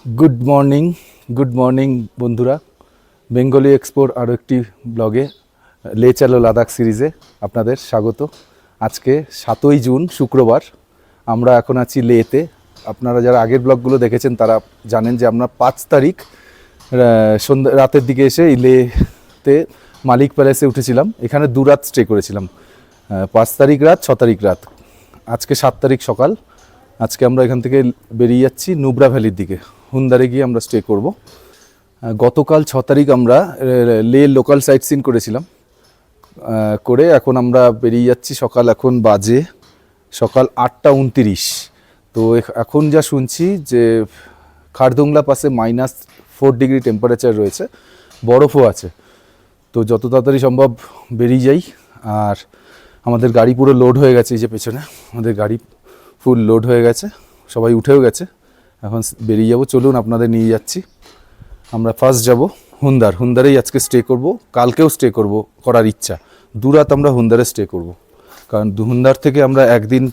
Good morning বন্ধুরা। Bengali এক্সপোর আরও একটি ব্লগে লে চলো লাদাখ সিরিজে আপনাদের স্বাগত। আজকে 7ই জুন শুক্রবার, আমরা এখন আছি লেতে। আপনারা যারা আগের ব্লগগুলো দেখেছেন তারা জানেন যে আমরা 5 তারিখ সন্ধ্যা রাতের দিকে এসে এই লেতে মালিক প্যালেসে উঠেছিলাম। এখানে 2 রাত স্টে করেছিলাম, 5 তারিখ রাত 6 তারিখ রাত। আজকে 7 তারিখ সকাল। আজকে আমরা এখান থেকে বেরিয়ে যাচ্ছি নুব্রা ভ্যালির দিকে। হুন্দারে গিয়ে আমরা স্টে করব। গতকাল 6 তারিখ আমরা লে লোকাল সাইট সিন করেছিলাম, করে এখন আমরা বেরিয়ে যাচ্ছি। এখন বাজে সকাল 8টা 29। তো এখন যা শুনছি যে খারদুংলা পাশে -4 ডিগ্রি টেম্পারেচার রয়েছে, বরফও আছে। তো যত তাড়াতাড়ি সম্ভব বেরিয়ে যাই। আর আমাদের গাড়ি পুরো লোড হয়ে গেছে, এই যে পেছনে আমাদের গাড়ি ফুল লোড হয়ে গেছে, সবাই উঠেও গেছে। এখন বেরিয়ে যাব, চলুন আপনাদের নিয়ে যাচ্ছি। আমরা ফার্স্ট যাব হুন্দারেই আজকে স্টে করব, কালকেও স্টে করার ইচ্ছা। 2 রাত আমরা হুন্দারে স্টে করব, কারণ হুন্দার থেকে আমরা একদিন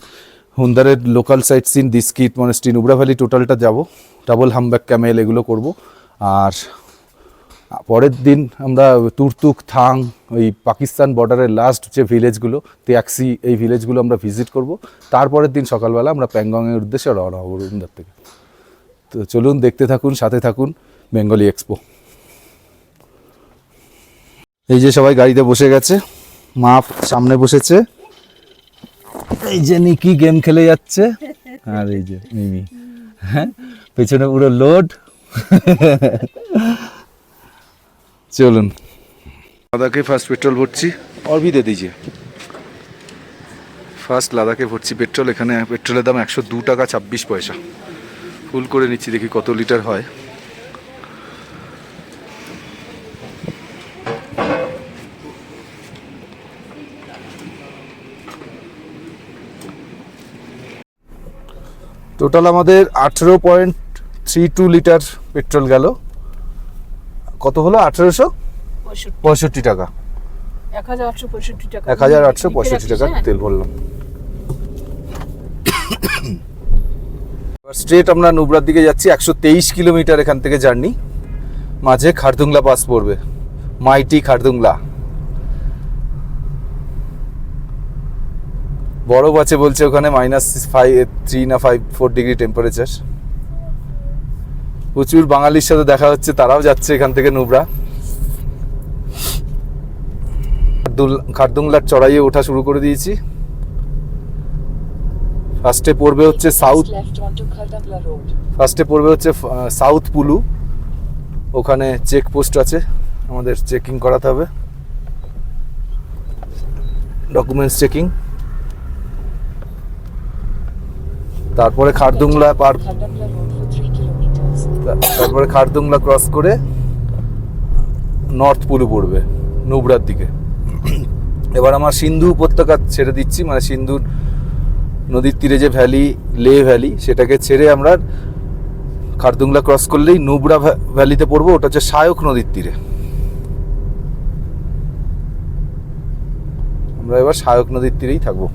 হুন্দারের local sightseeing Diskit monastery Nubra valley টোটালটা যাব, ডাবল হামব্যাক ক্যামেল এগুলো করব। আর পরের দিন আমরা তুরতুক থাং, ওই পাকিস্তান বর্ডারের লাস্ট যে ভিলেজগুলো তিয়াক্সি, এই ভিলেজগুলো আমরা ভিজিট করব। তারপরের দিন সকালবেলা আমরা প্যাংগংয়ের উদ্দেশ্যে রওনা হব হুন্দার থেকে। তো চলুন, দেখতে থাকুন, সাথে থাকুন বেঙ্গলি এক্সপো। এই যে সবাই গাড়িতে বসে গেছে, মা সামনে বসেছে, এই যে নিকি গেম খেলে যাচ্ছে, আর এই যে মিমি, হ্যাঁ পেছনে পুরো লোড। চলুন, লাদাখে ফার্স্ট পেট্রোল ভরছি। और भी दे दीजिए। ফার্স্ট লাদাখে ভরছি পেট্রোল। এখানে পেট্রোলের দাম 102 টাকা 26 পয়সা। ফুল করে নিচ্ছি, দেখি কত লিটার হয়। টোটাল আমাদের 18.32 লিটার পেট্রোল গেল। কত হলো? 1865 টাকা, 1865 টাকা তেল ভরলাম। স্ট্রেট আমরা নুব্রার দিকে যাচ্ছি। 123 কিলোমিটার এখান থেকে জার্নি। মাঝে খারদুংলা পাস পড়বে, মাইটি খারদুংলা। বরফ আছে বলছে ওখানে, -3 না 4 ডিগ্রি টেম্পারেচার। প্রচুর বাঙালির সাথে দেখা হচ্ছে, তারাও যাচ্ছে এখান থেকে নুব্রা। খারদুংলার চড়াইয়ে ওঠা শুরু করে দিয়েছি। ফার্স্টে পড়বে হচ্ছে সাউথ পুলু। ওখানে চেকপোস্ট আছে, আমাদের চেকিং করাতে হবে, ডকুমেন্টস চেকিং। তারপরে খারদুংলা ক্রস করে নর্থ পুলু পড়বে নুব্রার দিকে। এবার আমার সিন্ধু উপত্যকা ছেড়ে দিচ্ছি, মানে সিন্ধু নদীর তীরে যে লে ভ্যালি, সেটাকে ছেড়ে আমরা খারদুংলা ক্রস করলেই নুব্রা ভ্যালিতে পড়বো। ওটা হচ্ছে শায়ক নদীর তীরে। আমরা এবার শায়ক নদীর তীরেই থাকবো।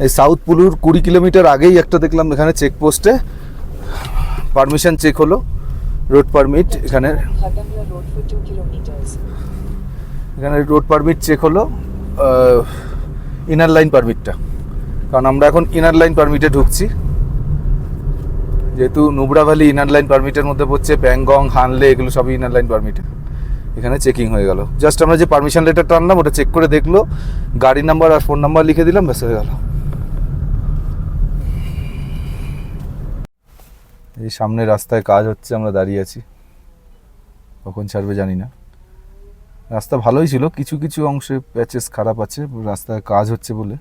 এই সাউথ পুলুর 20 কিলোমিটার আগেই একটা দেখলাম এখানে চেকপোস্টে পারমিশন চেক হলো, রোড পারমিট। এখানে রোড পারমিট চেক হলো, ইনার লাইন পারমিটটা। কারণ আমরা এখন ইনার লাইন পারমিটে ঢুকছি, যেহেতু নুব্রা ভ্যালি ইনার লাইন পারমিটের মধ্যে পড়ছে। প্যাংগং, হানলে এগুলো সবই ইনার লাইন পারমিটে। এখানে চেকিং হয়ে গেল। জাস্ট আমরা যে পারমিশন লেটারটা আনলাম ওটা চেক করে দেখলো, গাড়ি নাম্বার আর ফোন নাম্বার লিখে দিলাম, ব্যাস হয়ে গেল। এই সামনে রাস্তায় কাজ হচ্ছে, আমরা দাঁড়িয়ে আছি, কখন ছাড়বে জানি না। রাস্তা ভালোই ছিল, কিছু কিছু অংশে প্যাচেস খারাপ আছে, রাস্তায় কাজ হচ্ছে বলে।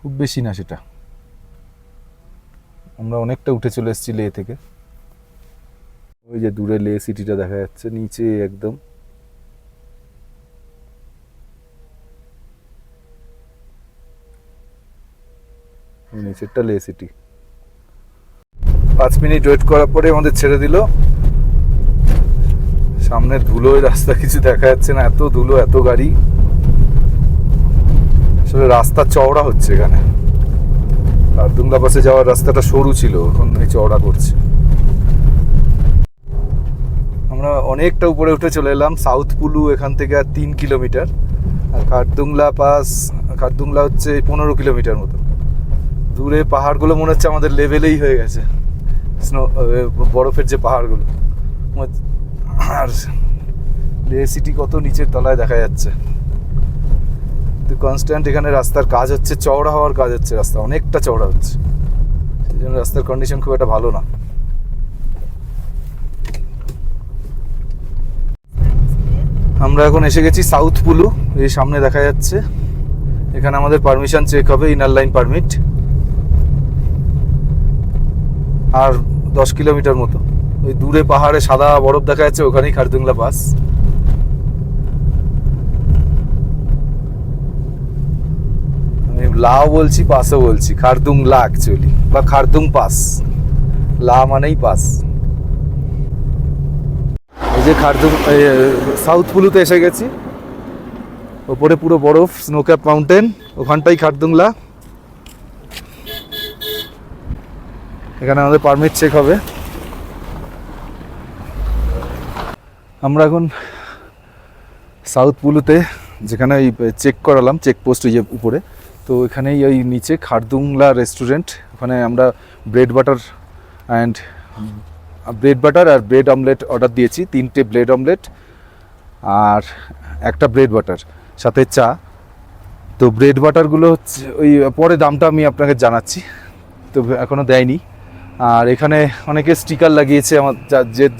খুব বেশি না সেটা। আমরা অনেকটা উঠে চলে এসেছি লে থেকে। ওই যে দূরে লে সিটিটা দেখা যাচ্ছে, নিচে একদম। নিচেরটা লে সিটি। 5 মিনিট ওয়েট করার পরে আমাদের ছেড়ে দিল। সামনের ধুলোয় রাস্তা কিছু দেখা যাচ্ছে না, এত ধুলো, এত গাড়ি। আসলে রাস্তা চওড়া হচ্ছে এখানে, খারদুংলা পাশে যাওয়ার রাস্তাটা সরু ছিল, এখন এই চওড়া করছে। আমরা অনেকটা উপরে উঠে চলে এলাম। সাউথ পুলু এখান থেকে আর 3 কিলোমিটার, আর খারদুংলা হচ্ছে 15 কিলোমিটার মতো দূরে। পাহাড়গুলো মনে হচ্ছে আমাদের লেভেলেই হয়ে গেছে, স্নো বরফের যে পাহাড়গুলো। আর লে সিটি কত নিচের তলায় দেখা যাচ্ছে। কনস্ট্যান্ট এখানে রাস্তার কাজ হচ্ছে, চওড়া হওয়ার কাজ হচ্ছে, রাস্তা অনেকটা চওড়া হচ্ছে, সেই জন্য রাস্তার কন্ডিশন খুব একটা ভালো না। আমরা এখন এসে গেছি সাউথ পুলু, এই সামনে দেখা যাচ্ছে। এখানে আমাদের পারমিশন চেক হবে, ইনার লাইন পারমিট। আর 10 কিলোমিটার মতো ওই দূরে পাহাড়ে সাদা বরফ দেখা যাচ্ছে, ওখানেই খারদুংলা পাস। আমি লাও বলছি, পাসও বলছি, খারদুংলা অ্যাকচুয়ালি, বা খারদুং পাস। লা মানেই পাস। এই যে সাউথ পুলুতে এসে গেছি। ওপরে পুরো বরফ, স্নো ক্যাপ মাউন্টেন, ওখানটাই খারদুংলা। এখানে আমাদের পারমিট চেক হবে। আমরা এখন সাউথ পুলুতে, যেখানে ওই চেক করালাম, চেকপোস্ট ওই যে উপরে, তো এখানেই ওই নিচে খারদুংলা রেস্টুরেন্ট। ওখানে আমরা ব্রেড বাটার আর ব্রেড অমলেট অর্ডার দিয়েছি। 3টে ব্রেড অমলেট আর একটা ব্রেড বাটার, সাথে চা। তো ব্রেড বাটারগুলো হচ্ছে ওই পরে দামটা আমি আপনাকে জানাচ্ছি, তো এখনও দেয়নি। আর এখানে অনেকে স্টিকার লাগিয়েছে আমার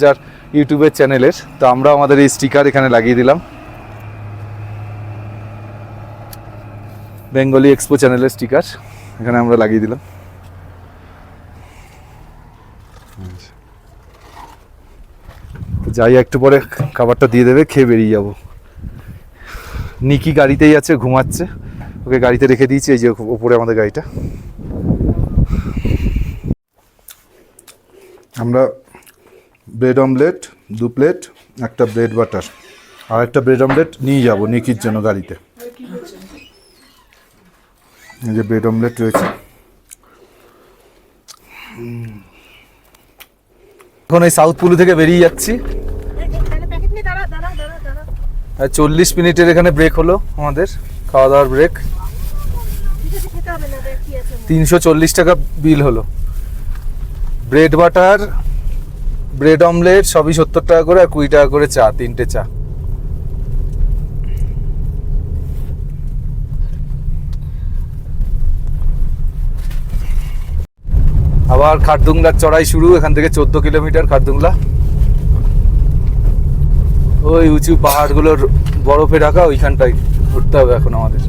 যার ইউটিউবের চ্যানেলের, তো আমরা আমাদের এই স্টিকার এখানে লাগিয়ে দিলাম। বেঙ্গলি এক্সপো চ্যানেলের স্টিকার এখানে আমরা লাগিয়ে দিলাম। তো যাই, একটু পরে খাবারটা দিয়ে দেবে, খেয়ে বেরিয়ে যাবো। নিকি গাড়িতেই আছে, ঘুমাচ্ছে, ওকে গাড়িতে রেখে দিয়েছি। এই যে ওপরে আমাদের গাড়িটা। আমরা ব্রেড অমলেট 2 প্লেট, একটা ব্রেড বাটার আর একটা ব্রেড অমলেট নিয়ে যাব নিকির জন্য গাড়িতে। এই যে ব্রেড অমলেট রয়েছে। এখন এই সাউথ পুলু থেকে বেরিয়ে যাচ্ছি। 40 মিনিটের এখানে ব্রেক হলো আমাদের, খাওয়া দাওয়ার ব্রেক। 340 টাকা বিল হলো। ব্রেড বাটার, ব্রেড অমলেট সবই 70 টাকা করে, আর 20 টাকা করে চা, 3টে চা। আবার খারদুংলার চড়াই শুরু। এখান থেকে 14 কিলোমিটার খারদুংলা। ওই উঁচু পাহাড়গুলোর বরফে ঢাকা, ওইখানটায় ঘুরতে হবে এখন আমাদের।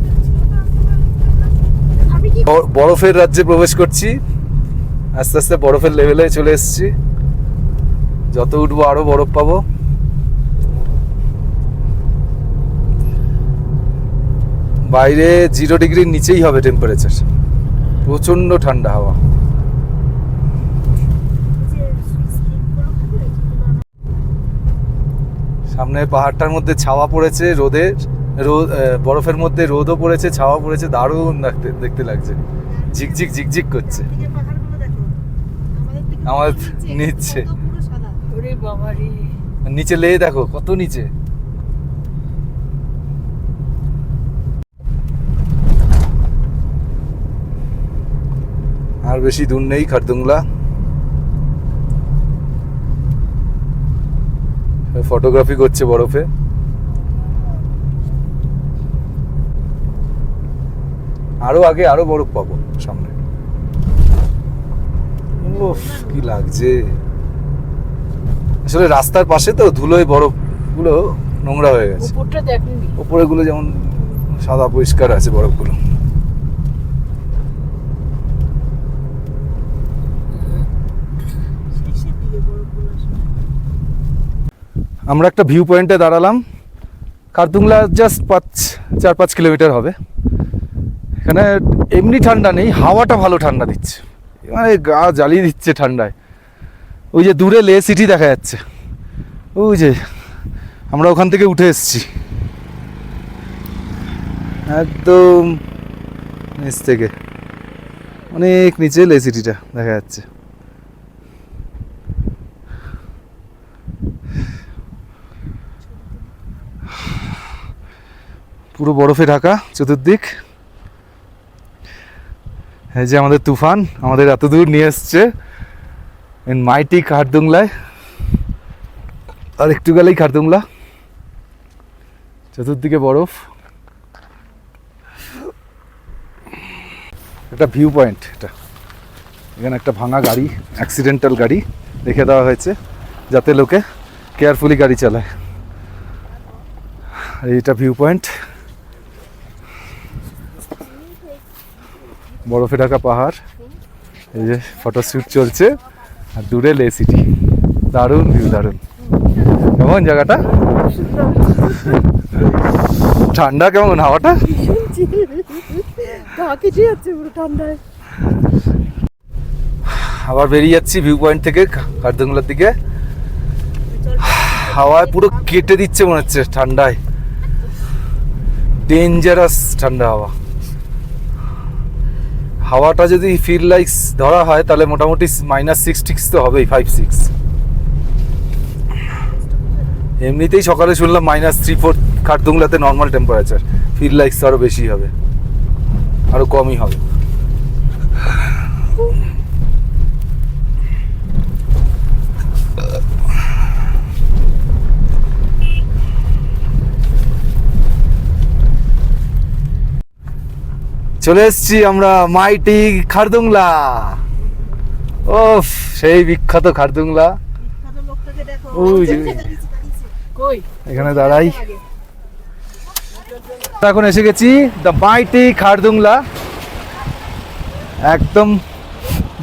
বরফের রাজ্যে প্রবেশ করছি, আস্তে আস্তে বরফের লেভেলে চলে এসেছি। যত উঠবো আরো বরফ পাবো। বাইরে 0 ডিগ্রির নিচেই হবে টেম্পারেচার, প্রচন্ড ঠান্ডা হাওয়া। সামনে পাহাড়টার মধ্যে ছাওয়া পড়েছে, বরফের মধ্যে রোদও পড়েছে, ছাওয়া পড়েছে, দারুণ দেখতে লাগছে। ঝিকঝিক ঝিকঝিক করছে আমার নিচে। নিচে লে দেখো কত নিচে। আর বেশি দূর নেই খারদুংলা। ফটোগ্রাফি করছে বরফে। আরো আগে আরো বরফ পাবো সামনে। উফ, কি লাগছে। আসলে রাস্তার পাশে তো ধুলোয় বরফ গুলো নোংরা হয়ে গেছে। উপরে গুলো যেমন সাদা পরিষ্কার আছে বরফগুলো। আমরা একটা ভিউ পয়েন্টে দাঁড়ালাম। খারদুংলা জাস্ট 4-5 কিলোমিটার হবে। এখানে এমনি ঠান্ডা নেই, হাওয়াটা ভালো ঠান্ডা দিচ্ছে, মানে গা জ্বালিয়ে দিচ্ছে ঠান্ডায়। ওই যে দূরে লে সিটি দেখা যাচ্ছে, ওই যে আমরা ওখান থেকে উঠে এসেছি। একদম নিচ থেকে অনেক নিচে লে সিটিটা দেখা যাচ্ছে। পুরো বরফে ঢাকা চতুর্দিক। এই যে আমাদের তুফান আমাদের এত দূর নিয়ে এসছে মাইটি খারদুংলায়, আর একটু গেলেই খারদুংলা, চতুর্দিকে বরফ। একটা ভিউ পয়েন্ট এটা, এখানে একটা ভাঙা গাড়ি, অ্যাক্সিডেন্টাল গাড়ি রেখে দেওয়া হয়েছে যাতে লোকে কেয়ারফুলি গাড়ি চালায়। আর এইটা ভিউ পয়েন্ট, বরফে ঢাকা পাহাড়, এই যে ফটোশ্যুট চলছে আর দূরে লে সিটি। দারুণ ভিউ, দারুণ। কেমন জায়গাটা? ঠান্ডা কেমন হাওয়াটা? আবার বেরিয়ে যাচ্ছি ভিউ পয়েন্ট থেকে খারদুংলার দিকে। হাওয়ায় পুরো কেটে দিচ্ছে মনে হচ্ছে ঠান্ডায়, ডেঞ্জারাস ঠান্ডা হাওয়া। হাওয়াটা যদি ফিল লাইক্স ধরা হয় তাহলে মোটামুটি -6 তো হবেই, 5-6। এমনিতেই সকালে শুনলাম -3-4 খারদুংলাতে নর্মাল টেম্পারেচার, ফিল লাইক্স আরও বেশি হবে, আরও কমই হবে। চলে এসছি আমরা মাইটি খারদুংলা। ওফ, সেই বিখ্যাত খারদুংলা। এখানে দাঁড়াই, এখন এসে গেছি দ্য মাইটি খারদুংলা, একদম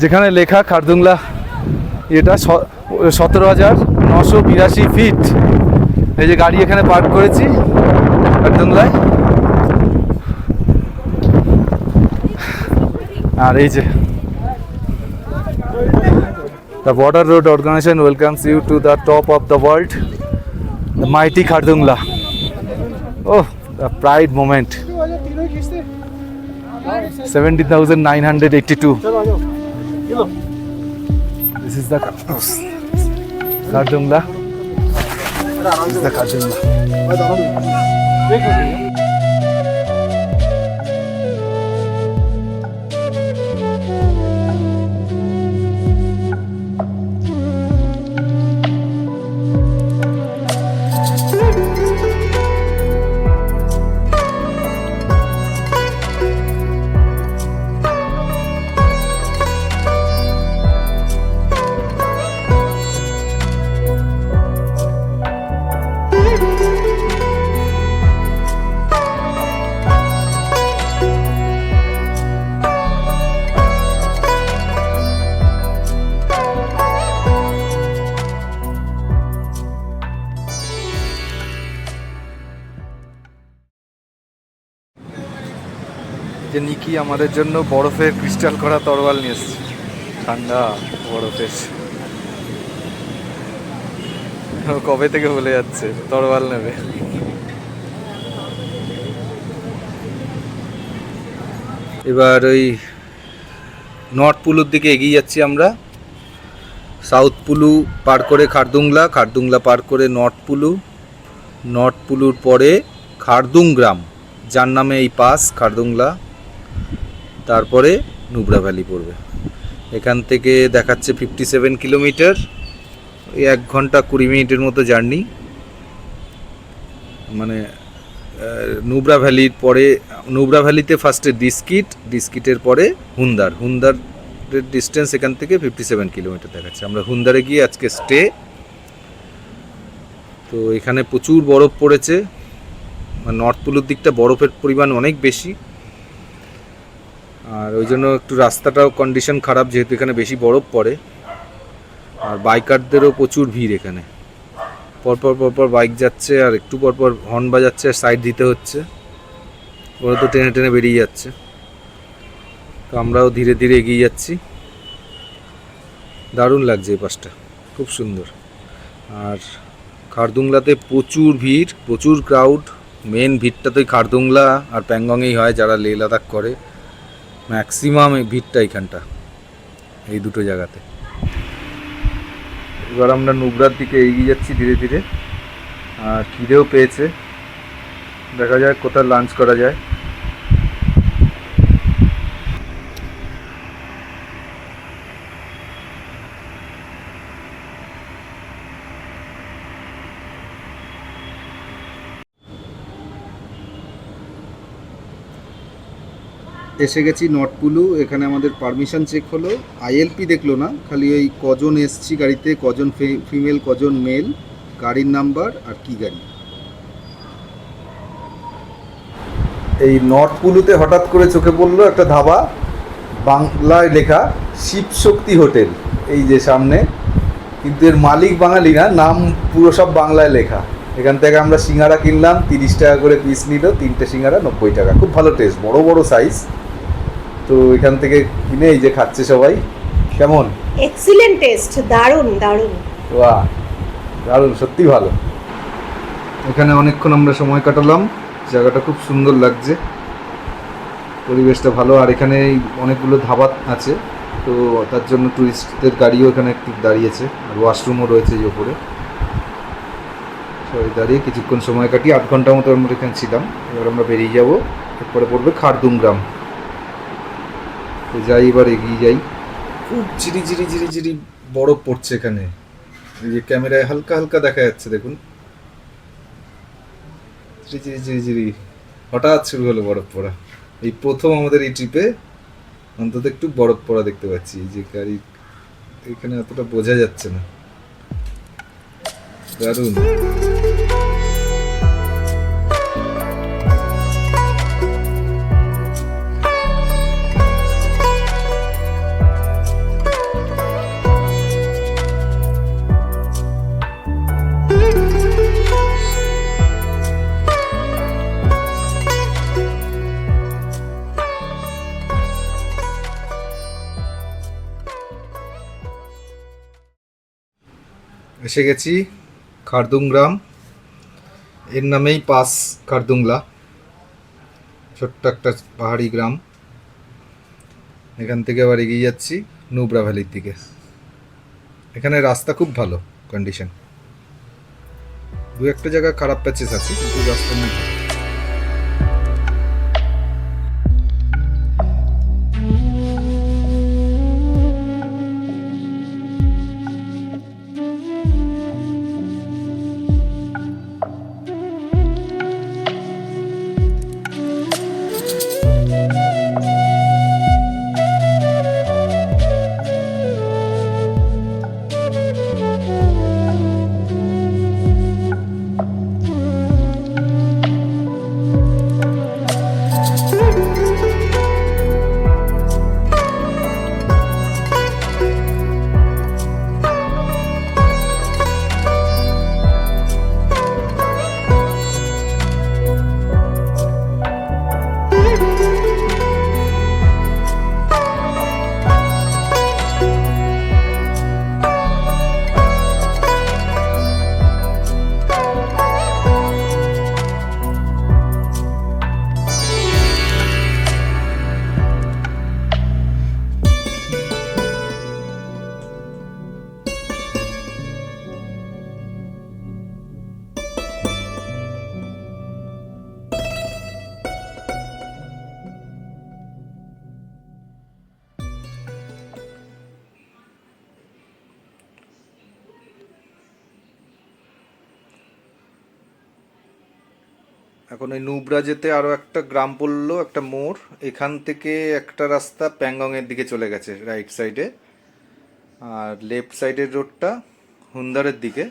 যেখানে লেখা খারদুংলা। এটা 17,982 ফিট। এই যে গাড়ি এখানে পার্ক করেছি খারদুংলায়, আর এই যে the Border Road Organization welcomes you to the top of the world, the mighty Khardungla. Oh, the pride moment. 70,982. This is the Khardungla. This is the Khardungla. যে নিকি আমাদের জন্য বরফের ক্রিস্টাল করা তরোয়াল নিয়ে এসছে, ঠান্ডা বরফের। কবে থেকে বলে যাচ্ছে তরোয়াল নেবে। এবার ওই নর্থ পুলুর দিকে এগিয়ে যাচ্ছি আমরা। সাউথ পুলু পার করে খারদুংলা, খারদুংলা পার করে নর্থ পুলু, নর্থ পুলুর পরে খারদুং গ্রাম, যার নামে এই পাস খারদুংলা, তারপরে নুব্রা ভ্যালি পড়বে। এখান থেকে দেখাচ্ছে 57 কিলোমিটার, ওই 1 ঘন্টা 20 মিনিটের মতো জার্নি। মানে নুব্রা ভ্যালির পরে, নুব্রা ভ্যালিতে ফার্স্টে ডিস্কিট, ডিস্কিটের পরে হুন্দার, হুন্দারের ডিস্টেন্স এখান থেকে 57 কিলোমিটার দেখাচ্ছে। আমরা হুন্দারে গিয়ে আজকে স্টে। তো এখানে প্রচুর বরফ পড়েছে, নর্থ পুলুর দিকটা বরফের পরিমাণ অনেক বেশি, আর ওই জন্য একটু রাস্তাটাও কন্ডিশন খারাপ, যেহেতু এখানে বেশি বরফ পড়ে। আর বাইকারদেরও প্রচুর ভিড় এখানে, পরপর পরপর বাইক যাচ্ছে আর একটু পরপর হর্ন বাজাচ্ছে আর সাইড দিতে হচ্ছে, ওরা তো টেনে টেনে বেরিয়ে যাচ্ছে। তো আমরাও ধীরে ধীরে এগিয়ে যাচ্ছি। দারুণ লাগছে এই পাশটা, খুব সুন্দর। আর খারদুংলাতে প্রচুর ভিড়, প্রচুর ক্রাউড। মেন ভিড়টা তো খারদুংলা আর প্যাংগংয়েই হয়, যারা লে লাদাখ করে। ম্যাক্সিমাম এই ভিড়টা এইখানটা, এই দুটো জায়গাতে। এবার আমরা নুব্রার দিকে এগিয়ে যাচ্ছি ধীরে ধীরে, আর খিদেও পেয়েছে, দেখা যায় কোথায় লাঞ্চ করা যায়। এসে গেছি নটপুলু। এখানে আমাদের পারমিশন চেক হলো, আইএলপি দেখলো না, খালি ওই কজন এসছি গাড়িতে, কজন ফিমেল কজন মেল, গাড়ির নাম্বার আর কি গাড়ি। এই নটপুলুতে হঠাৎ করে চোখে পড়লো একটা ধাবা, বাংলায় লেখা শিবশক্তি হোটেল, এই যে সামনে, কিন্তু এর মালিক বাঙালি না, নাম পুরো সব বাংলায় লেখা। এখান থেকে আমরা সিঙ্গারা কিনলাম, 30 টাকা করে পিস নিল, 3টে সিঙ্গারা 90 টাকা, খুব ভালো টেস্ট, বড় বড় সাইজ। তো এখান থেকে কিনে এই যে খাচ্ছে সবাই। কেমন? এক্সিলেন্ট টেস্ট, দারুণ দারুণ। বাহ, দারুণ, সত্যি ভালো। এখানে অনেকক্ষণ আমরা সময় কাটালাম, জায়গাটা খুব সুন্দর লাগছে, পরিবেশটা ভালো। আর এখানে অনেকগুলো ধাবা আছে, তো তার জন্য টুরিস্টদের গাড়িও এখানে একটু দাঁড়িয়েছে, আর ওয়াশরুমও রয়েছে এই ওপরে। সবাই দাঁড়িয়ে কিছুক্ষণ সময় কাটিয়ে 8 ঘন্টার মতো আমরা এখানে ছিলাম। এবার আমরা বেরিয়ে যাব, এরপরে পড়বে খারদুং গ্রাম। তো যাই, এবার এগিয়ে যাই। খুব ঝিরি ঝিরি ঝিরি ঝিরি বরফ পড়ছে এখানে, এই যে ক্যামেরায় হালকা হালকা দেখা যাচ্ছে, দেখুন ঝিরি ঝিরি ঝিরি ঝিরি হঠাৎ শুরু হলো বরফ পড়া। এই প্রথম আমাদের এই ট্রিপে অন্তত একটু বরফ পড়া দেখতে পাচ্ছি। এই যে গাড়ি এখানে অতটা বোঝা যাচ্ছে না, দারুণ। এসে গেছি খারদুং গ্রাম, এর নামেই পাস খারদুংলা, ছোট্ট একটা পাহাড়ি গ্রাম। এখান থেকে আবার এগিয়ে যাচ্ছি নুব্রা ভ্যালির দিকে। এখানে রাস্তা খুব ভালো কন্ডিশন, দু একটা জায়গা খারাপ প্যাচেস আছে, কিন্তু রাস্তা নেই। এখন এই নুব্রা যেতে আরও একটা গ্রাম পড়লো, একটা মোড়, এখান থেকে একটা রাস্তা প্যাংগংয়ের দিকে চলে গেছে রাইট সাইডে, আর লেফট সাইডের রোডটা হুন্দারের দিকে।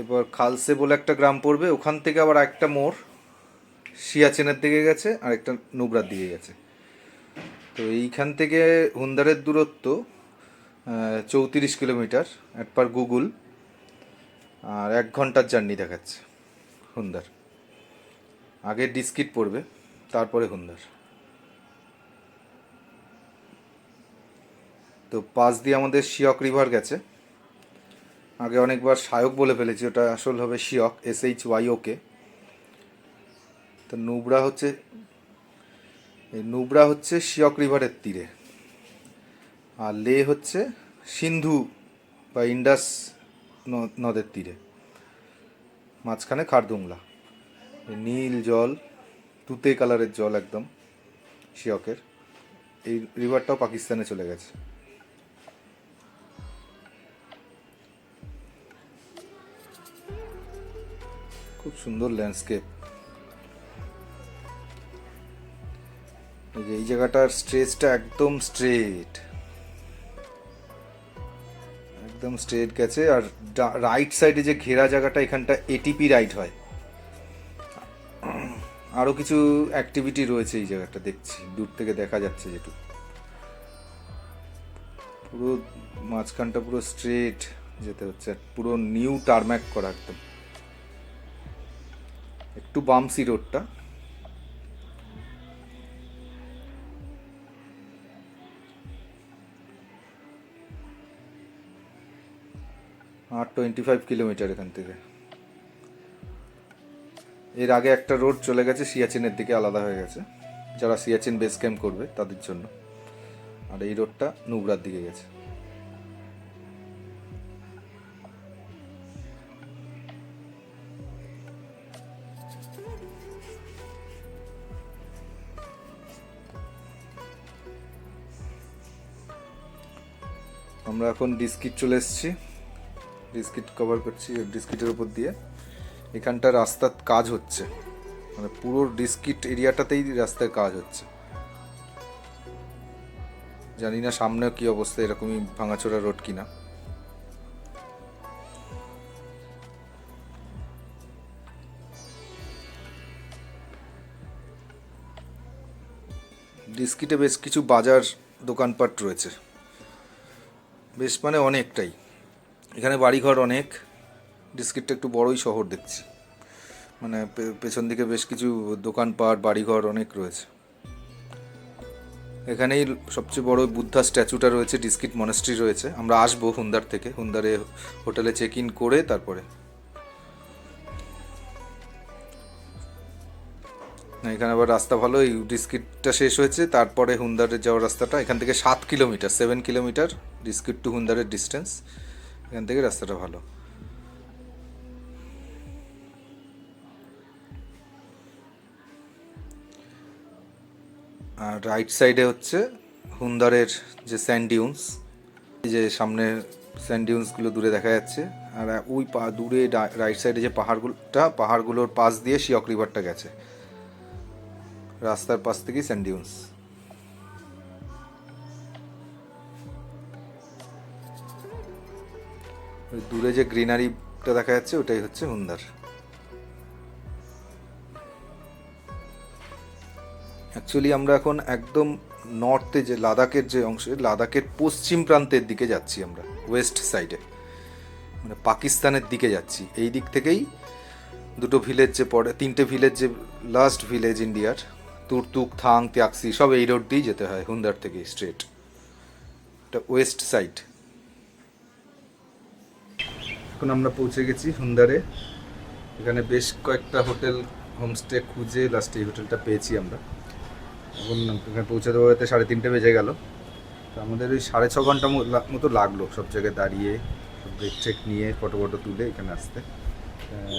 এবার খালসে বলে একটা গ্রাম পড়বে, ওখান থেকে আবার একটা মোড় সিয়াচেনের দিকে গেছে, আর একটা নুব্রার দিকে গেছে। তো এইখান থেকে হুন্দারের দূরত্ব 34 কিলোমিটার অ্যাট পার গুগল, আর 1 ঘন্টার জার্নি দেখাচ্ছে হুন্দার। আগে ডিস্কিট পড়বে, তারপরে হুন্দার। তো পাশ দিয়ে আমাদের শিয়ক রিভার গেছে, আগে অনেকবার শায়ক বলে ফেলেছি, ওটা আসল হবে শিয়ক, SHYOK। তো নুব্রা হচ্ছে এই নুব্রা হচ্ছে শিয়ক রিভারের তীরে, আর লে হচ্ছে সিন্ধু বা ইন্ডাস নদের তীরে, মাঝখানে খারদুংলা। নীল জল, তুতে কালারের জল একদম শিয়কের। এই রিভারটাও পাকিস্তানে চলে গেছে। খুব সুন্দর ল্যান্ডস্কেপ। এই জায়গাটার স্ট্রেচটা একদম স্ট্রেট, একদম স্ট্রেট গেছে। আর রাইট সাইডে যে ঘেরা জায়গাটা, এখানটা এটিপি রাইড হয়। আরও কিছু অ্যাক্টিভিটি রয়েছে এই জায়গাটা, দেখছি দূর থেকে দেখা যাচ্ছে যেটুকু। পুরো মাঝখানটা পুরো স্ট্রেট যেতে হচ্ছে, পুরো নিউ টারম্যাক করা একদম। একটু বামসি রোডটা। আর 25 কিলোমিটার এখান থেকে। এর আগে একটা রোড চলে গেছে সিয়াচেনের দিকে, আলাদা হয়ে গেছে, যারা সিয়াচেন বেস ক্যাম্প করবে তাদের জন্য। আর এই রোডটা নুব্রার দিকে গেছে। আমরা এখন ডিস্কিট চলে এসেছি, ডিস্কিট কভার করছি। ডিস্কিটের উপর দিয়ে এখানটা রাস্তার কাজ হচ্ছে, মানে পুরো ডিস্কিট এরিয়াটাতেই রাস্তার কাজ হচ্ছে। জানি না সামনেও কি অবস্থা, এরকমই ভাঙাচোরা রোড কিনা। ডিস্কিটে বেশ কিছু বাজার দোকানপাট রয়েছে, বেশ মানে অনেকটাই। এখানে বাড়িঘর অনেক। ডিস্কিটটা একটু বড়ই শহর দেখছি, মানে পেছন দিকে বেশ কিছু দোকানপাট বাড়িঘর অনেক রয়েছে। এখানেই সবচেয়ে বড় বুদ্ধা স্ট্যাচুটা রয়েছে, ডিস্কিট মনাস্ট্রি রয়েছে। আমরা আসবো হুন্দার থেকে, হুন্দারে হোটেলে চেক ইন করে তারপরে। এখানে আবার রাস্তা ভালো, এই ডিস্কিটটা শেষ হয়েছে, তারপরে হুন্দারে যাওয়ার রাস্তাটা। এখান থেকে 7 কিলোমিটার, 7 কিলোমিটার ডিস্কিট টু হুন্দারের ডিস্টেন্স। এখান থেকে রাস্তাটা ভালো। আর রাইট সাইডে হচ্ছে হুন্দারের যে স্যান্ড ডিউন্স, যে সামনে স্যান্ড ডিউন্সগুলো দূরে দেখা যাচ্ছে। আর ওই দূরে রাইট সাইডে যে পাহাড়গুলোর পাশ দিয়ে শিয়ক রিভারটা গেছে, রাস্তার পাশ থেকেই স্যান্ড ডিউন্স। ওই দূরে যে গ্রিনারিটা দেখা যাচ্ছে ওটাই হচ্ছে হুন্দার। অ্যাকচুয়ালি আমরা এখন একদম নর্থে, যে লাদাখের যে অংশে, লাদাখের পশ্চিম প্রান্তের দিকে যাচ্ছি আমরা, ওয়েস্ট সাইডে, মানে পাকিস্তানের দিকে যাচ্ছি। এই দিক থেকেই দুটো ভিলেজ যে পড়ে, 3টে ভিলেজ, যে লাস্ট ভিলেজ ইন্ডিয়ার, তুরতুক, থাং, ত্যাক্সি, সব এই রোড দিয়েই যেতে হয় হুন্দার থেকে স্ট্রেট। এটা ওয়েস্ট সাইড। এখন আমরা পৌঁছে গেছি হুন্দারে। এখানে বেশ কয়েকটা হোটেল, হোমস্টে খুঁজে লাস্টে এই হোটেলটা পেয়েছি আমরা। এখন এখানে পৌঁছে দেওয়া হতে 3:30 বেজে গেল। তো আমাদের ওই 6.5 ঘন্টা মতো লাগলো সব জায়গায় দাঁড়িয়ে, ব্রেক ট্রেক নিয়ে, ফটো তুলে এখানে আসতে।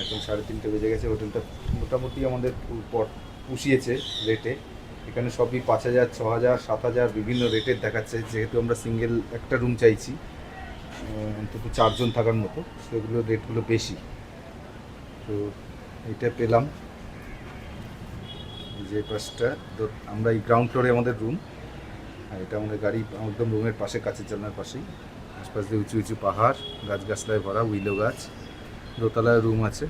এখন 3:30 বেজে গেছে। হোটেলটা মোটামুটি আমাদের পুষিয়েছে রেটে। এখানে সবই 5,000, 6,000, 7,000 বিভিন্ন রেটের দেখাচ্ছে। যেহেতু আমরা সিঙ্গেল একটা রুম চাইছি, অন্তত 4 জন থাকার মতো, সেগুলো রেটগুলো বেশি। তো এইটা পেলাম, যে পাশটা। তো আমরা এই গ্রাউন্ড ফ্লোরে আমাদের রুম, আর এটা আমাদের গাড়ি একদম রুমের পাশে, কাছের জানলার পাশেই। আশপাশ দিয়ে উঁচু উঁচু পাহাড়, গাছগাছলায় ভরা, উইলো গাছ। দোতলায় রুম আছে,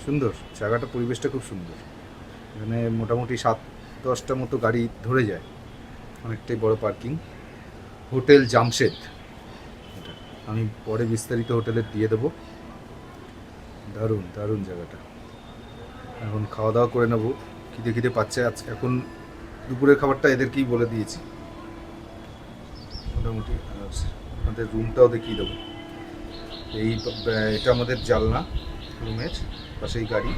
সুন্দর জায়গাটা, পরিবেশটা খুব সুন্দর। এখানে মোটামুটি 7-10টা মতো গাড়ি ধরে যায়, অনেকটাই বড় পার্কিং। হোটেল জামশেদ, এটা আমি পরে বিস্তারিত হোটেলের দিয়ে দেবো। দারুণ দারুণ জায়গাটা। এখন খাওয়া দাওয়া করে নেবো, খিদে পাচ্ছে। আজকে এখন দুপুরের খাবারটা এদেরকেই বলে দিয়েছি মোটামুটি। আমাদের রুমটাও দেখিয়ে দেবো। এটা আমাদের জানলা, রুমের পাশেই গাড়ি,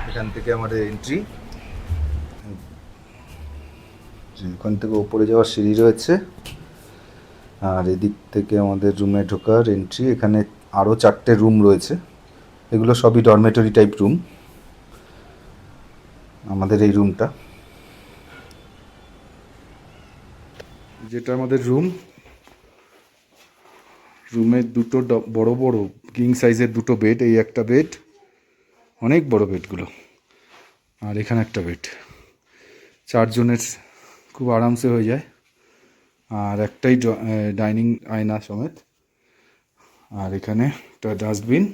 এখান থেকে আমাদের এন্ট্রি। যে ওখান থেকে ওপরে যাওয়ার সিঁড়ি রয়েছে, আর এদিক থেকে আমাদের রুমে ঢোকার এন্ট্রি। এখানে আরও 4টে রুম রয়েছে, এগুলো সবই ডরমেটরি টাইপ রুম। আমাদের এই রুমটা, যেটা আমাদের রুমে দুটো বড় বড় কিং সাইজের দুটো বেড, এই একটা বেড, অনেক বড় বেডগুলো, আর এখানে একটা বেড, 4 জনের খুব আরামসে হয়ে যায়। আর একটাই ডাইনিং আয়না সমেত। আর এখানে একটা ডাস্টবিন,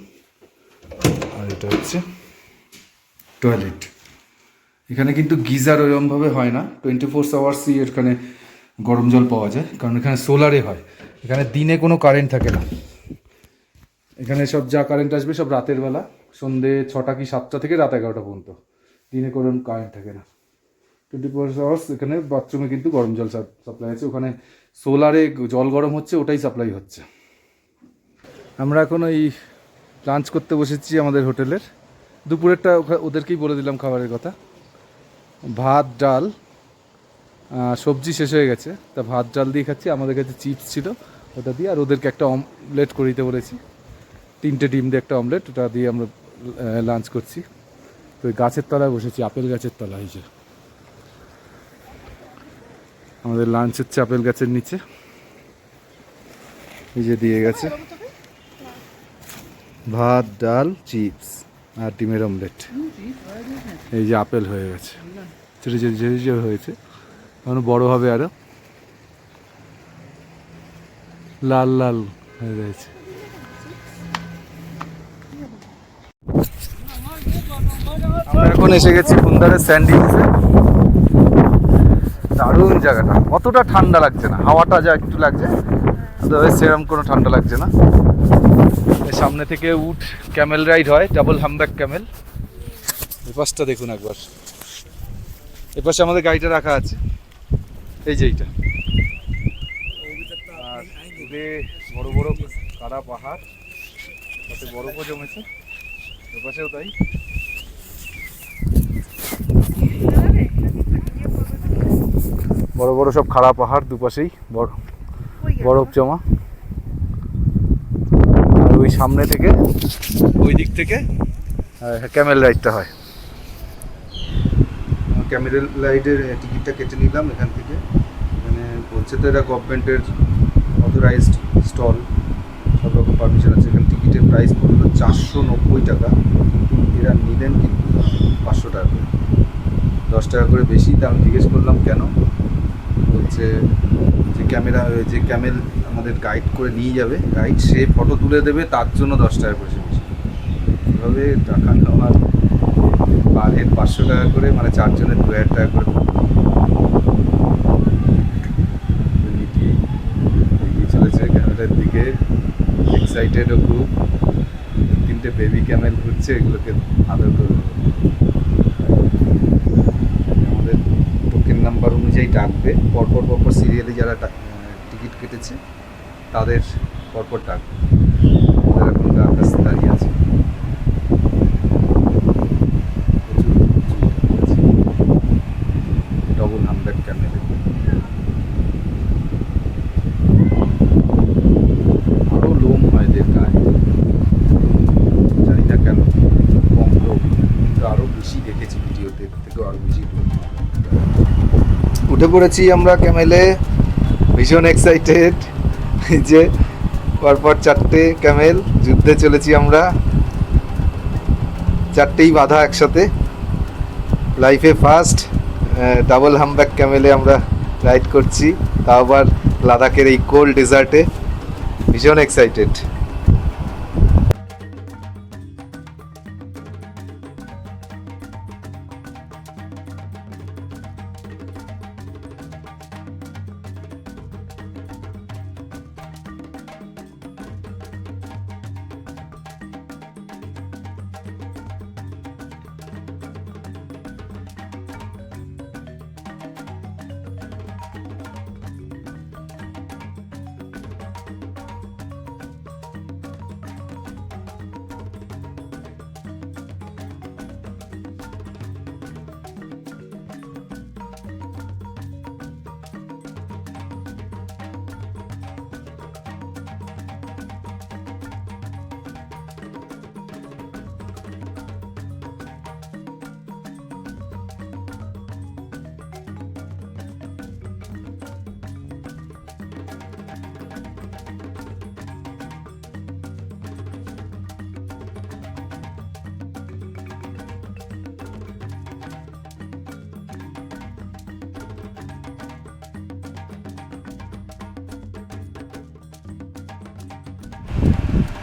আর এটা হচ্ছে টয়লেট। এখানে কিন্তু গিজার ওইরকমভাবে হয় না, 24 আওয়ার্সই এখানে গরম জল পাওয়া যায়, কারণ এখানে সোলারে হয়। এখানে দিনে কোনো কারেন্ট থাকে না, এখানে সব যা কারেন্ট আসবে সব রাতের বেলা, সন্ধে 6টা কি 7টা থেকে রাত 11টা পর্যন্ত। দিনে কোনো কারেন্ট থাকে না, 24 আওয়ার্স। এখানে বাথরুমে কিন্তু গরম জল সাপ্লাই আছে, ওখানে সোলারে জল গরম হচ্ছে, ওটাই সাপ্লাই হচ্ছে। আমরা এখন ওই লাঞ্চ করতে বসেছি আমাদের হোটেলের। দুপুরেরটা ওদেরকেই বলে দিলাম খাবারের কথা। ভাত, ডাল, সবজি শেষ হয়ে গেছে, তা ভাত ডাল দিয়ে খাচ্ছি। আমাদের কাছে চিপস ছিল, ওটা দিয়ে, আর ওদেরকে একটা অমলেট করে দিতে বলেছি, 3টে ডিম দিয়ে একটা অমলেট, ওটা দিয়ে আমরা লাঞ্চ করছি। তো ওই গাছের তলায় বসেছি, আপেল গাছের তলায়। এই যে আমাদের লাঞ্চ হচ্ছে আপেল গাছের নিচে, এই যে দিয়ে গেছে ভাত, ডাল, চিপস আর ডিমের অমলেট। এই যে আপেল হয়ে গেছে, ছোটো ছোটো ছোটো ছোটো হয়েছে, এখন বড় হবে, আরো লাল লাল হয়ে গেছে। আমরা এখন এসে গেছি ফুন্দারের স্যান্ডউইচে। দারুণ জায়গাটা, অতটা ঠান্ডা লাগছে না, হাওয়াটা যা একটু লাগছে, তবে সেরকম কোনো ঠান্ডা লাগছে না। সামনে থেকে উট ক্যামেল রাইড হয়, ডাবল হামব্যাক ক্যামেল। এই পাশটা দেখুন একবার, এপাশে আমাদের গাড়িটা রাখা আছে, এই যে এইটা। আর দূরে বড় বড় কারা পাহাড়, তাতে বরফও জমেছে, এপাশেও তাই। বড় বড় সব খাড়া পাহাড়, দুপাশেই বরফ জমা। আর ওই সামনে থেকে, ওই দিক থেকে ক্যামেল রাইডটা হয়। ক্যামেল রাইডের টিকিটটা কেটে নিলাম এখান থেকে। মানে বলছে তো এটা গভর্নমেন্টের অথরাইজড স্টল, সব রকম পারমিশন আছে। এখানে টিকিটের প্রাইস পড়লো 490 টাকা, কিন্তু এরা নিলেন কিন্তু 500 টাকা করে, 10 টাকা করে বেশি। তা আমি জিজ্ঞেস করলাম কেন, বলছে যে ক্যামেল আমাদের গাইড করে নিয়ে যাবে, গাইড সে ফটো তুলে দেবে, তার জন্য 10 টাকা করে বেশি। এভাবে টাকা নেওয়ার পার হেড 500 টাকা করে, মানে 4 জনের 2000 টাকা করে। এগিয়ে চলেছে ক্যামেরার দিকে, এক্সাইটেডও খুব। 3টে বেবি ক্যামেল ঘুরছে, এগুলোকে আদর করে আমাদের টোকেন নাম্বার অনুযায়ী ডাকবে। পরপর পরপর সিরিয়ালে যারা টিকিট কেটেছে তাদের পরপর ডাকবে। আমাদের এখন কাছে দাঁড়িয়ে আছে, ডবল হামব্যাক ক্যামেল। আরও লোম হয় এদের গায়ে, জানি না কেন, কম লোম, কিন্তু আরও বেশি দেখেছি ভিডিওতে, থেকেও আরও বেশি লোম। উঠে পড়েছি আমরা ক্যামেলে, ভীষণ এক্সাইটেড। যে পরপর 4টে ক্যামেল, যুদ্ধে চলেছি আমরা, 4টেই বাঁধা একসাথে। লাইফে ফার্স্ট ডাবল হামব্যাক ক্যামেলে আমরা রাইড করছি, তাও আবার লাদাখের এই কোল্ড ডেজার্টে। ভীষণ এক্সাইটেড।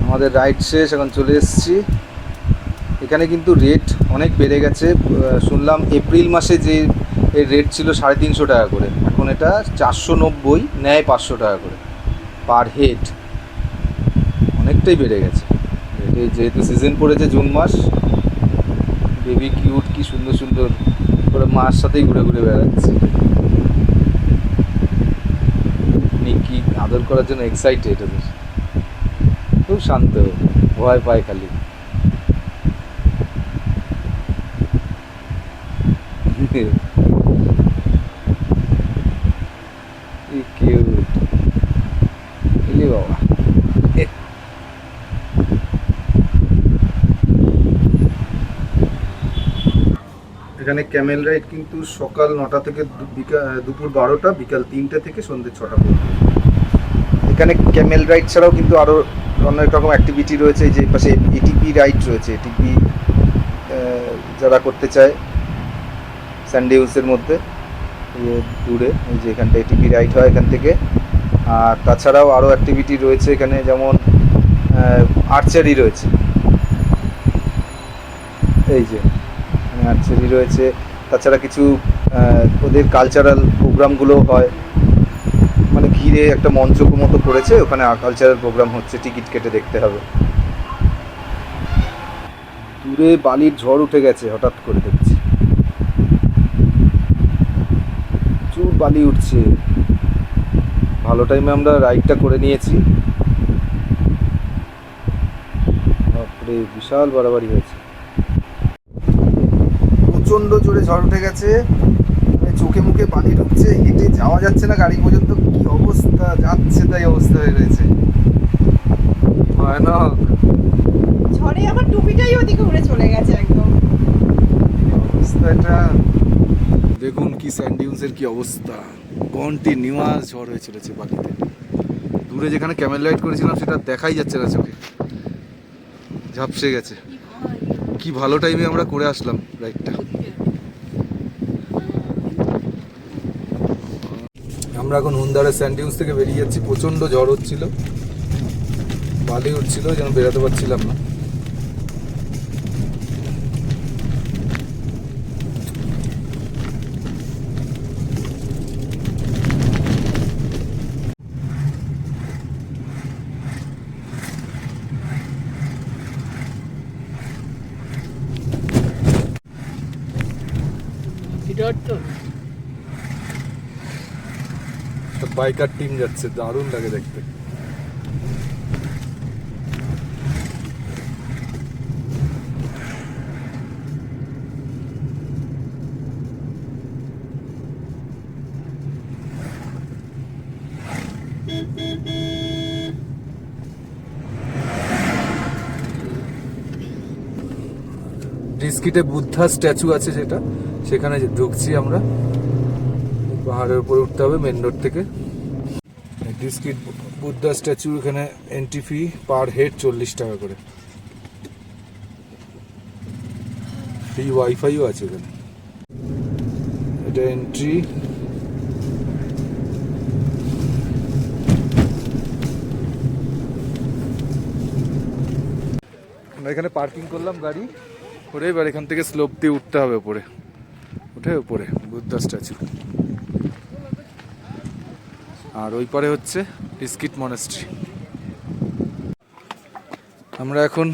আমাদের রাইড শেষ, এখন চলে এসেছি। এখানে কিন্তু রেট অনেক বেড়ে গেছে। শুনলাম এপ্রিল মাসে যে এর রেট ছিল 350 টাকা করে, এখন এটা 490, নেয় 500 টাকা করে পার হেড। অনেকটাই বেড়ে গেছে। যেহেতু সিজন পড়েছে জুন মাস, বেবি কিউট কি সুন্দর সুন্দর করে মার সাথেই ঘুরে ঘুরে বেড়াচ্ছে। নিকি আদর করার জন্য এক্সাইটেড ওদের, খুব শান্ত, ভয় পায় খালি। বাবা এখানে ক্যামেল রাইড কিন্তু সকাল 9টা থেকে দুপুর 12টা, বিকাল 3টে থেকে সন্ধ্যে 6টা পর্যন্ত। এখানে ক্যামেল রাইড ছাড়াও কিন্তু আরও অনেক রকম অ্যাক্টিভিটি রয়েছে। এই যে পাশে এটিপি রাইড রয়েছে, এটিপি যারা করতে চায় স্যান্ডিউসের মধ্যে দূরে, এই যে এখানটা এটিপি রাইড হয় এখান থেকে। আর তাছাড়াও আরও অ্যাক্টিভিটি রয়েছে এখানে, যেমন আর্চারি রয়েছে, এই যে আর্চারি রয়েছে। তাছাড়া কিছু ওদের কালচারাল প্রোগ্রামগুলো হয়, মানে ঘিরে একটা মঞ্চ মতো করেছে, ওখানে কালচারাল প্রোগ্রাম হচ্ছে, টিকিট কেটে দেখতে হবে। দূরে বালির ঝড় উঠে গেছে হঠাৎ করে দেখছি, প্রচুর বালি উঠছে। ভালো টাইমে আমরা রাইডটা করে নিয়েছি। বাপরে বিশাল বাড়াবাড়ি হয়েছে, প্রচণ্ড জোরে ঝড় উঠে গেছে, চোখে মুখে পানি ঢুকছে, হেঁটে যাওয়া যাচ্ছে না গাড়ি পর্যন্ত। কি অবস্থা, যাচ্ছে তাই অবস্থা হয়ে রয়েছে, ভয়ানক। ঝড়ে আমার টুপিটাই ওদিকে উড়ে চলে গেছে একদম। অবস্থা এটা দেখুন, কি স্যান্ডিউন্সের কি অবস্থা, কন্টিনিউয়াস ঝড় হয়ে চলেছে বালিতে। দূরে যেখানে ক্যামেল রাইড করেছিলাম সেটা দেখাই যাচ্ছে না চোখে, ঝাপসে গেছে। কি ভালো টাইমে আমরা করে আসলাম রাইডটা। আমরা এখন হুন্দারের স্যান্ডিউন্স থেকে বেরিয়ে যাচ্ছি। প্রচণ্ড ঝড় হচ্ছিল, বালি উঠছিল, যেন বেরোতে পারছিলাম না। বাইকার টিম যাচ্ছে, দারুণ লাগে দেখতে। ডিস্কিটে বুদ্ধা স্ট্যাচু আছে, যেটা সেখানে ঢুকছি আমরা। পাহাড়ের উপরে উঠতে হবে মেন রোড থেকে। ডিস্কিট বুদ্ধা স্ট্যাচু, এখানে এন্ট্রি ফি পার হেড 40 টাকা করে। ফ্রি ওয়াইফাইও আছে এখানে। এটা এন্ট্রি। আমরা এখানে পার্কিং করলাম গাড়ি করে, এবার এখান থেকে স্লোপ দিয়ে উঠতে হবে উপরে, উঠে উপরে বুদ্ধা স্ট্যাচু। আর ওই পারে হচ্ছে ডিস্কিট মনাস্ট্রি। আমরা এখন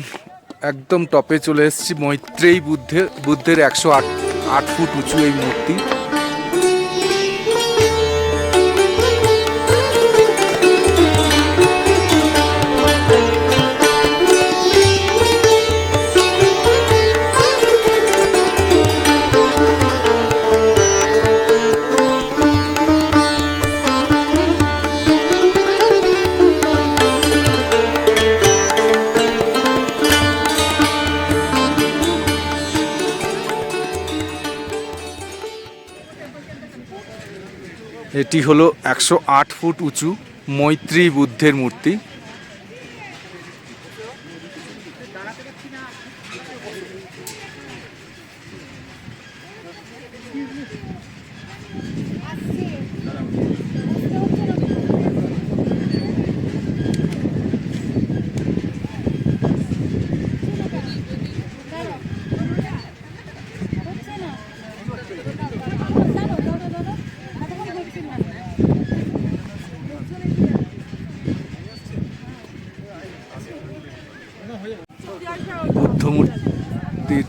একদম টপে চলে এসেছি। মৈত্রেয়ী বুদ্ধের 108 ফুট উঁচু এই মূর্তি। এটি হলো 108 ফুট উঁচু মৈত্রেয়ী বুদ্ধের মূর্তি।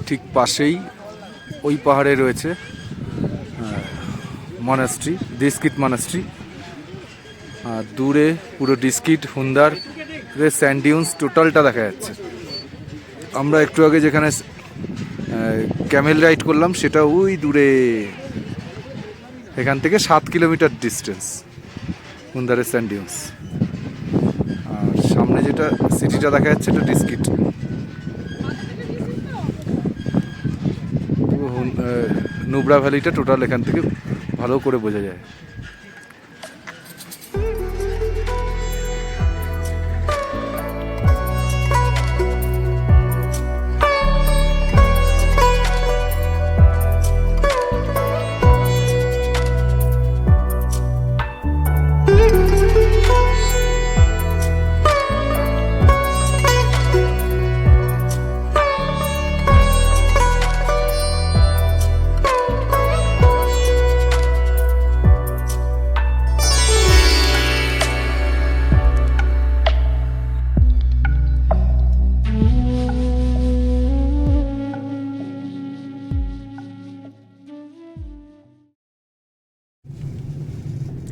ঠিক পাশেই ওই পাহাড়ে রয়েছে মনাস্ট্রি, ডিস্কিট মনাস্ট্রি। আর দূরে পুরো ডিস্কিট, হুন্দার, স্যান্ড ডিউন্স টোটালটা দেখা যাচ্ছে। আমরা একটু আগে যেখানে ক্যামেল রাইড করলাম সেটা ওই দূরে, এখান থেকে 7 কিলোমিটার ডিস্টেন্স হুন্দারের স্যান্ড ডিউন্স। আর সামনে যেটা সিটিটা দেখা যাচ্ছে এটা ডিস্কিট। নুব্রা ভ্যালিটা টোটাল এখান থেকে ভালো করে বোঝা যায়।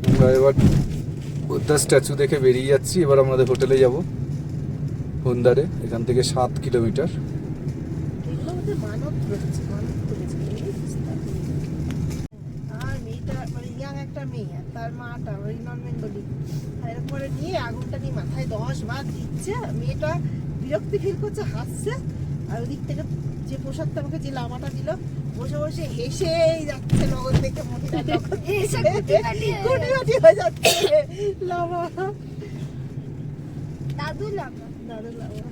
আমরা এবার বুদ্ধা স্ট্যাচু দেখে বেরিয়ে যাচ্ছি। এবার আমাদের হোটেলে যাব হুন্দারে, এখান থেকে 7 কিলোমিটার। আর মেয়েটা মানে ইয়াং একটা মেয়ে, তার মাটা ওই নন বেঙ্গলি, আর এরকম করে নিয়ে আগুনটা নিয়ে মাথায় 10 বার দিচ্ছে। মেয়েটা বিরক্তি ফিল করছে, হাসছে। আর ওদিক থেকে যে প্রসাদটা আমাকে যে লামাটা দিল, বসে বসে হেসেই যাচ্ছে। নগর থেকে মহিলা কুটিবাটি হয়ে যাচ্ছে লামা, দাদু লামা, দাদু লামা।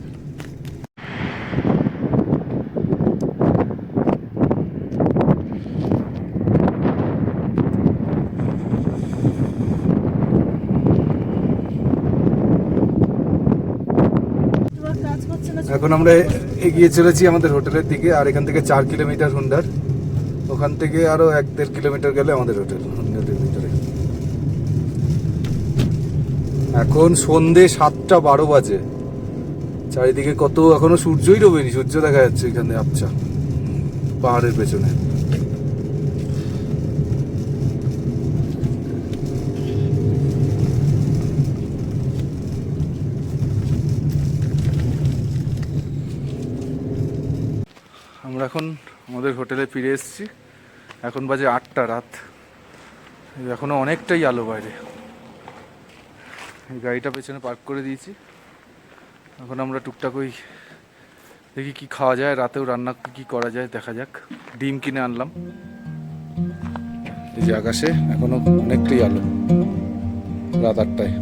এখন আমরা এগিয়ে চলেছি আমাদের হোটেলের দিকে। আর এখান থেকে 4 কিলোমিটার হুন্ডার, ওখান থেকে আরো 1-1.5 কিলোমিটার গেলে আমাদের হোটেল হুন্ডারের ভিতরে। এখন সন্ধে 7:12 বাজে। চারিদিকে কত, এখনো সূর্যই ডোবেনি, সূর্য দেখা যাচ্ছে এখানে আবছা পাহাড়ের পেছনে। আমরা এখন আমাদের হোটেলে ফিরে এসেছি। এখন বাজে 8টা রাত, এখনো অনেকটাই আলো বাইরে। এই গাড়িটা পেছনে পার্ক করে দিয়েছি। এখন আমরা টুকটাক ওই দেখি কি খাওয়া যায়, রাতেও রান্না কি করা যায় দেখা যাক। ডিম কিনে আনলাম। এই যে আকাশে এখনো অনেকটাই আলো, রাত 8টায়।